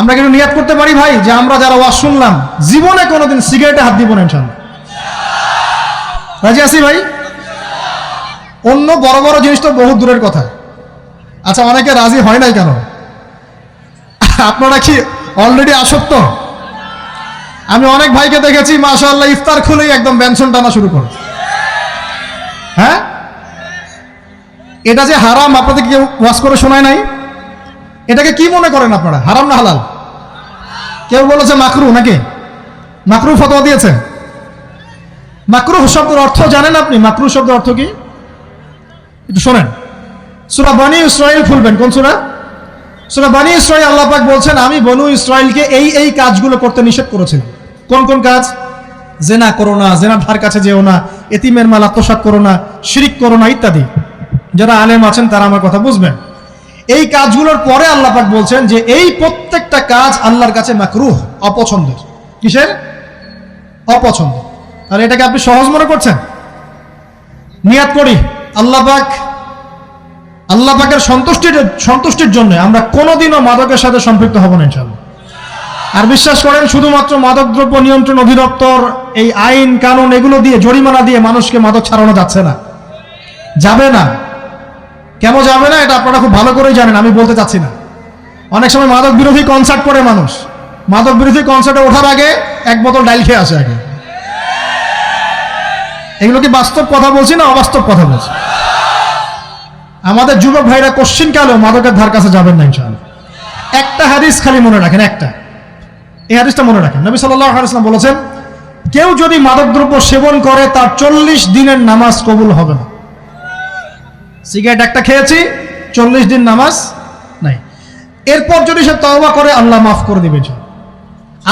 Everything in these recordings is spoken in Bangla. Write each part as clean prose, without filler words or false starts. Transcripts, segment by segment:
আমরা কিন্তু নিয়াত করতে পারি ভাই যে আমরা যারা ওয়াজ শুনলাম জীবনে কোনোদিন সিগারেটে হাত দিব না ইনশাআল্লাহ। রাজি আছি ভাই? অন্য বড় বড় জিনিস তো বহু দূরের কথা। আচ্ছা, অনেকে রাজি হয় নাই কেন? আপনারা কি অলরেডি আসক্ত? আমি অনেক ভাইকে দেখেছি মাশাআল্লাহ ইফতার খুলেই একদম ব্যঞ্জন টানা শুরু করে। হ্যাঁ, এটা যে হারাম আপনাদের কেউ ওয়াজ করে শোনায় নাই? এটাকে কি মনে করেন আপনারা, হারাম না হালাল? কেউ বলেছে মাকরু, নাকি মাকরু ফতোয়া দিয়েছে? মাকরুহ শব্দের অর্থ জানেন আপনি? মাকরুহ শব্দের অর্থ কি একটু শোনেন। সূরা বনী ইসরাইল খুলবেন। কোন সূরা? সূরা বনী ইসরাইল। আল্লাহ পাক বলছেন আমি বনু ইসরাইলকে এই কাজগুলো করতে নিষেধ করেছিলাম। কোন কোন কাজ? জেনা করো না, জেনার ধার কাছে যেও না, এতিমের মাল আত্মসাৎ করো না, শিরিক করো না ইত্যাদি। যারা আলেম আছেন তারা আমার কথা বুঝবেন। এই কাজগুলোর পরে আল্লাহ পাক বলছেন যে এই প্রত্যেকটা কাজ আল্লাহর কাছে মাকরুহ, অপছন্দের। কিসের? অপছন্দ। আর এটাকে আপনি সহজ মনে করছেন? নিয়াত করি আল্লাহ পাকের সন্তুষ্টির জন্য আমরা কোনোদিনও মাদকের সাথে সম্পৃক্ত হব না ইনশাআল্লাহ। আর বিশ্বাস করেন, শুধুমাত্র মাদকদ্রব্য নিয়ন্ত্রণ অধিদপ্তর এই আইন কানুন এগুলো দিয়ে জরিমানা দিয়ে মানুষকে মাদক ছাড়ানো যাচ্ছে না, যাবে না। কেন যাবে না এটা আপনারা খুব ভালো করেই জানেন, আমি বলতে চাচ্ছি না। অনেক সময় মাদক বিরোধী কনসার্ট করে মানুষ, মাদক বিরোধী কনসার্টে ওঠার আগে এক বোতল ডাইল খেয়ে আসে আগে। এগুলো কি বাস্তব কথা বলছি না অবাস্তব কথা বলছি? আমাদের যুবক ভাইরা কোশ্চিন কালেও মাদকের ধার কাছে যাবেন না ইনশাআল্লাহ। একটা হাদিস খালি মনে রাখেন, এই হাদিসটা মনে রাখেন। নবী সাল্লাল্লাহু আলাইহি ওয়াসাল্লাম বলেছেন কেউ যদি মাদকদ্রব্য সেবন করে তার 40 দিনের নামাজ কবুল হবে না। সিগারেট একটা খেয়েছি, 40 দিন নামাজ নাই। এরপর যদি সে তওবা করে আল্লাহ মাফ করে দিবেন।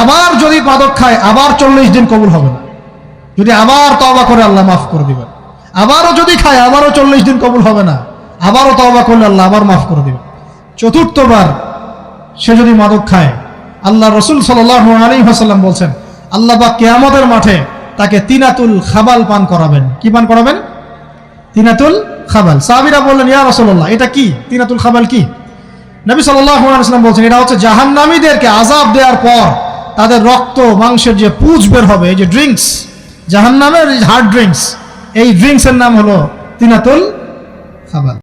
আবার যদি মাদক খায় আবার 40 দিন কবুল হবে না। যদি আবার তওবা করে আল্লাহ মাফ করে দিবেন। আবারও যদি খায় আবারও 40 দিন কবুল হবে না। আবারও তওবা করলে আল্লাহ আবার মাফ করে দিবেন। চতুর্থবার সে যদি মাদক খায়, আল্লাহ রাসূল সাল্লাল্লাহু আলাইহি ওয়াসাল্লাম বলছেন আল্লাহ পাক কিয়ামতের মাঠে তাকে তিনাতুল খাবাল পান করাবেন। কি পান করাবেন? তিনাতুল খাবাল। সাহাবীরা বললেন ইয়া রাসূলুল্লাহ এটা কি? তিনাতুল খাবাল কি? নবী সাল্লাল্লাহু আলাইহি ওয়াসাল্লাম বলছেন এটা হচ্ছে জাহান্নামীদেরকে আযাব দেওয়ার পর তাদের রক্ত মাংসের যে পুঁজ বের হবে, এই যে ড্রিঙ্কস, জাহান্নামের হার্ড ড্রিঙ্কস, এই ড্রিঙ্কসের নাম হলো তিনাতুল খাবাল।